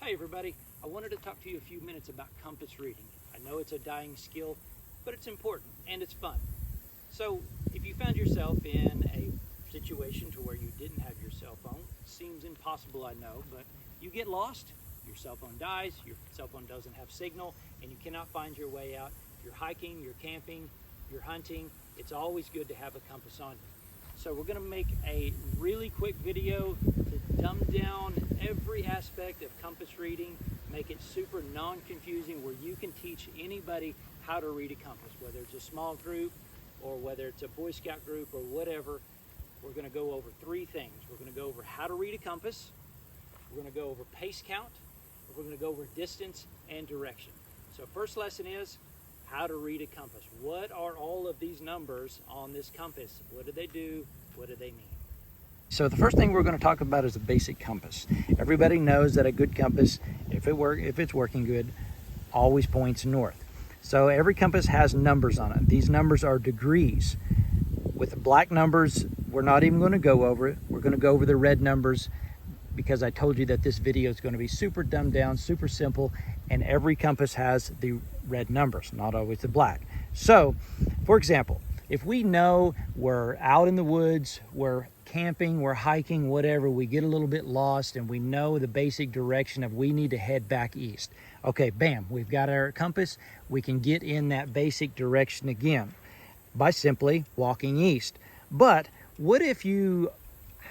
Hi everybody, I wanted to talk to you a few minutes about compass reading. I know it's a dying skill, but it's important and it's fun. So if you found yourself in a situation to where you didn't have your cell phone, seems impossible I know, but you get lost, your cell phone dies, your cell phone doesn't have signal, and you cannot find your way out. If you're hiking, you're camping, you're hunting, it's always good to have a compass on you. So we're going to make a really quick video to dumb down every aspect of compass reading, make it super non-confusing where you can teach anybody how to read a compass, whether it's a small group or whether it's a Boy Scout group or whatever. We're going to go over three things. We're going to go over how to read a compass, we're going to go over pace count, and we're going to go over distance and direction. So first lesson is how to read a compass. What are all of these numbers on this compass? What do they do? What do they mean? So the first thing we're going to talk about is a basic compass. Everybody knows that a good compass, if it's working good, always points north. So every compass has numbers on it. These numbers are degrees. With the black numbers, we're not even going to go over it. We're going to go over the red numbers because I told you that this video is going to be super dumbed down, super simple, and every compass has the red numbers, not always the black. So, for example, if we know we're out in the woods, we're camping, we're hiking, whatever, we get a little bit lost and we know the basic direction of we need to head back east. Okay, bam, we've got our compass. We can get in that basic direction again by simply walking east. But what if you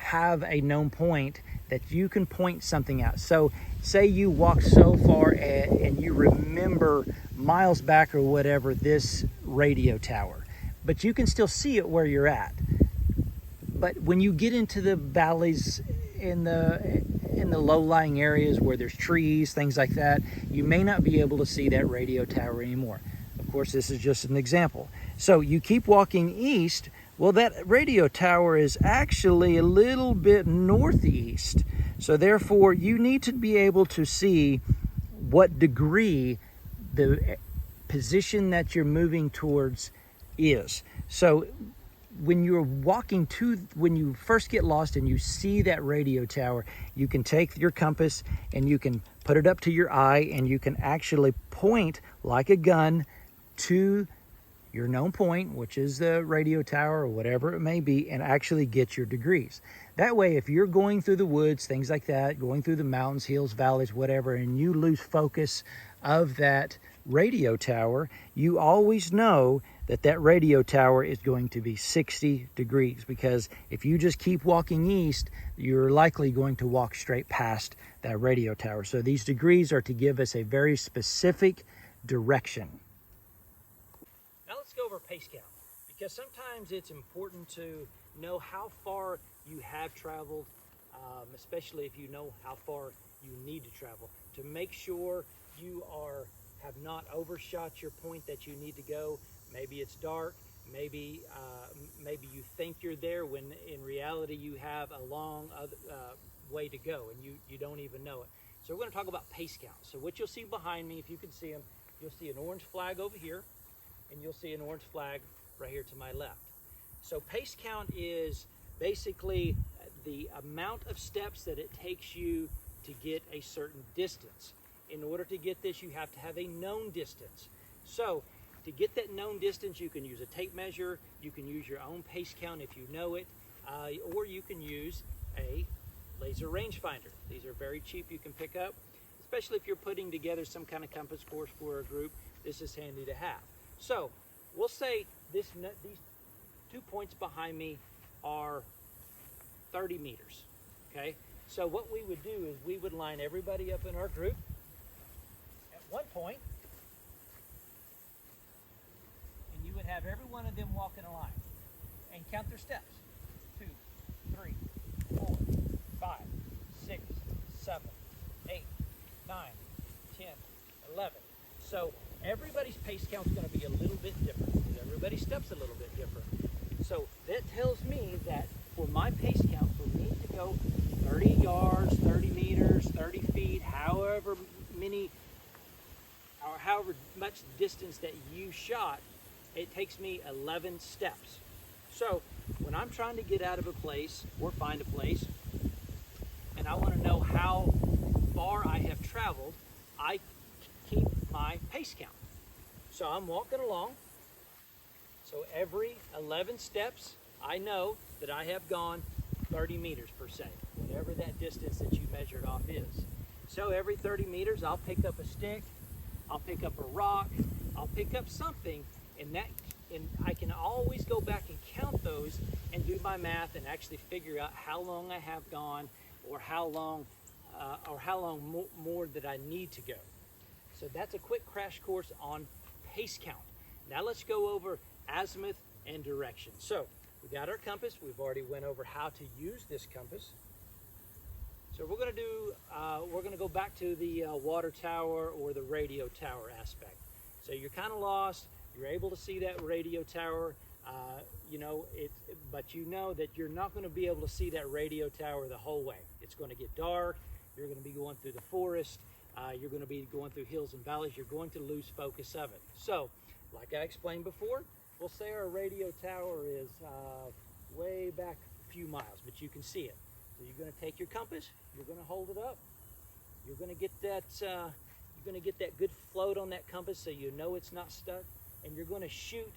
have a known point that you can point something out? So say you walk so far and you remember miles back or whatever this radio tower, but you can still see it where you're at. But when you get into the valleys, in the low-lying areas where there's trees, things like that, you may not be able to see that radio tower anymore. Of course, this is just an example. So you keep walking east. Well, that radio tower is actually a little bit northeast. So therefore, you need to be able to see what degree the position that you're moving towards is. So when you're walking when you first get lost and you see that radio tower, you can take your compass and you can put it up to your eye and you can actually point like a gun to your known point, which is the radio tower or whatever it may be, and actually get your degrees. That way, if you're going through the woods, things like that, going through the mountains, hills, valleys, whatever, and you lose focus of that radio tower, you always know that that radio tower is going to be 60 degrees, because if you just keep walking east, you're likely going to walk straight past that radio tower. So these degrees are to give us a very specific direction. Now let's go over pace count, because sometimes it's important to know how far you have traveled, especially if you know how far you need to travel, to make sure you have not overshot your point that you need to go. Maybe it's dark, maybe you think you're there when in reality you have a long way to go and you don't even know it. So we're going to talk about pace count. So what you'll see behind me, if you can see them, you'll see an orange flag over here, and you'll see an orange flag right here to my left. So pace count is basically the amount of steps that it takes you to get a certain distance. In order to get this, you have to have a known distance. So to get that known distance, you can use a tape measure, you can use your own pace count if you know it, or you can use a laser rangefinder. These are very cheap, you can pick up, especially if you're putting together some kind of compass course for a group. This is handy to have. So we'll say these 2 points behind me are 30 meters, okay? So what we would do is we would line everybody up in our group at one point, and you would have every one of them walk in a line and count their steps. 2, 3, 4, 5, 6, 7, 8, 9, 10, 11. So everybody's pace count is going to be a little bit different, because everybody's steps a little bit different. So that tells me that for my pace count, for me to go 30 yards, 30 meters, 30 feet, however much distance that you shot, it takes me 11 steps. So when I'm trying to get out of a place or find a place, and I want to know how far I have traveled, I keep my pace count. So I'm walking along. So every 11 steps, I know that I have gone 30 meters per se, whatever that distance that you measured off is. So every 30 meters, I'll pick up a stick, I'll pick up a rock, I'll pick up something, and I can always go back and count those and do my math and actually figure out how long I have gone, or how long more that I need to go. So that's a quick crash course on pace count. Now let's go over azimuth and direction. So we got our compass. We've already went over how to use this compass. So we're going to go back to the water tower or the radio tower aspect. So you're kind of lost. You're able to see that radio tower, but you know that you're not going to be able to see that radio tower the whole way. It's going to get dark. You're going to be going through the forest. You're going to be going through hills and valleys. You're going to lose focus of it. So, like I explained before, we'll say our radio tower is way back a few miles, but you can see it. So you're going to take your compass. You're going to hold it up. You're going to get that. You're going to get that good float on that compass, so you know it's not stuck. And you're going to shoot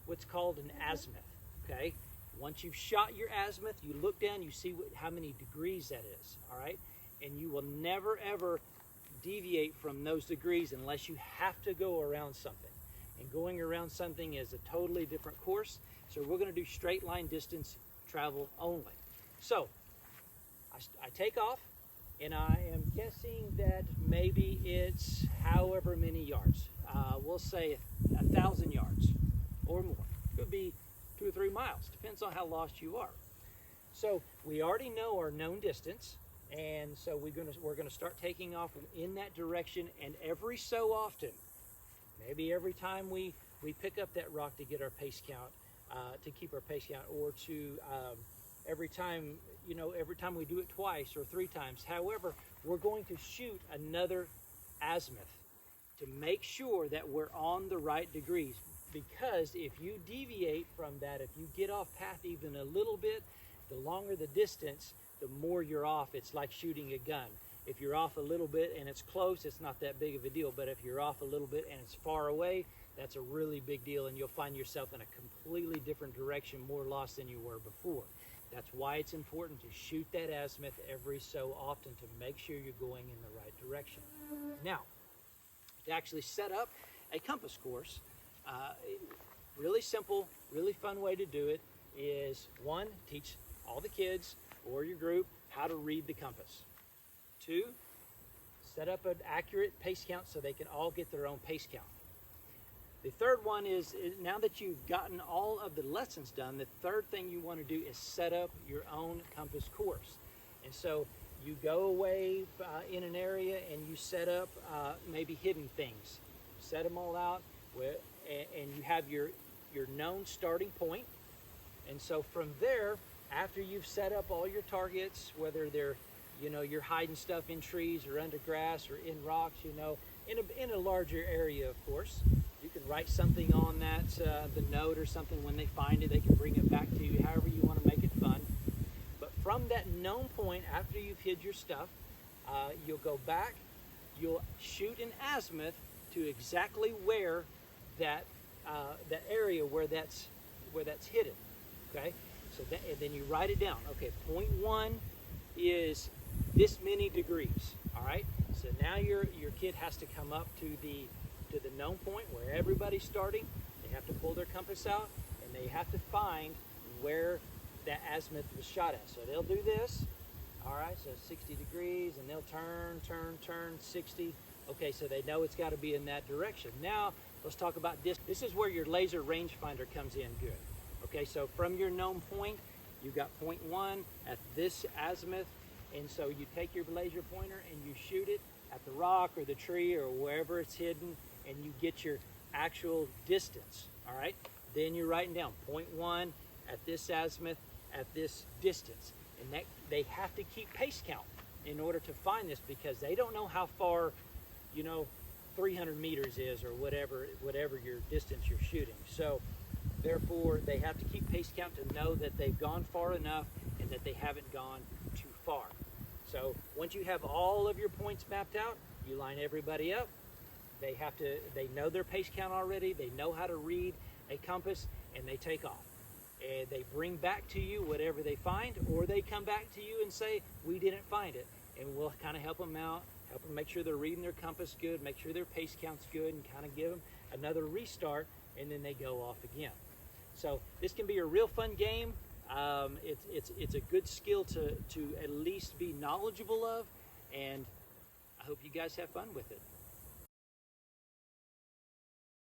what's called an azimuth. Okay. Once you've shot your azimuth, you look down. You see how many degrees that is. All right. And you will never ever deviate from those degrees unless you have to go around something. And going around something is a totally different course. So we're going to do straight line distance travel only. So I take off, and I am guessing that maybe it's however many yards. We'll say 1,000 yards or more. Could be 2 or 3 miles. Depends on how lost you are. So we already know our known distance. And so we're gonna start taking off in that direction, and every so often, maybe every time we pick up that rock to get our pace count, to keep our pace count, or to every time we do it twice or 3 times. However, we're going to shoot another azimuth to make sure that we're on the right degrees. Because if you deviate from that, if you get off path even a little bit, the longer the distance, the more you're off. It's like shooting a gun. If you're off a little bit and it's close, it's not that big of a deal. But if you're off a little bit and it's far away, that's a really big deal, and you'll find yourself in a completely different direction, more lost than you were before. That's why it's important to shoot that azimuth every so often to make sure you're going in the right direction. Now, to actually set up a compass course, really simple, really fun way to do it is, 1, teach all the kids or your group how to read the compass. 2, set up an accurate pace count so they can all get their own pace count. The third one is, now that you've gotten all of the lessons done, the third thing you want to do is set up your own compass course. And so you go away in an area and you set up maybe hidden things. Set them all out, and you have your known starting point. And so from there, after you've set up all your targets, whether they're, you're hiding stuff in trees or under grass or in rocks, in a larger area, of course, you can write something on that, the note or something. When they find it, they can bring it back to you, however you want to make it fun. But from that known point, after you've hid your stuff, you'll go back, you'll shoot an azimuth to exactly where that area where that's hidden. Okay. So and then you write it down. Okay, point 1 is this many degrees. All right. So now your kid has to come up to the known point where everybody's starting. They have to pull their compass out, and they have to find where that azimuth was shot at. So they'll do this. All right. So 60 degrees, and they'll turn 60. Okay. So they know it's got to be in that direction. Now let's talk about this. This is where your laser rangefinder comes in good. Okay, so from your known point, you've got point 1 at this azimuth, and so you take your laser pointer and you shoot it at the rock or the tree or wherever it's hidden, and you get your actual distance. All right, then you're writing down point 1 at this azimuth at this distance, and that they have to keep pace count in order to find this, because they don't know how far 300 meters is, or whatever your distance you're shooting. So therefore, they have to keep pace count to know that they've gone far enough and that they haven't gone too far. So once you have all of your points mapped out, You line everybody up. They know their pace count already. They know how to read a compass, and they take off. And they bring back to you whatever they find, or they come back to you and say, we didn't find it. And we'll kind of help them out, help them make sure they're reading their compass good, make sure their pace count's good, and kind of give them another restart, and then they go off again. So this can be a real fun game. It's a good skill to at least be knowledgeable of, and I hope you guys have fun with it.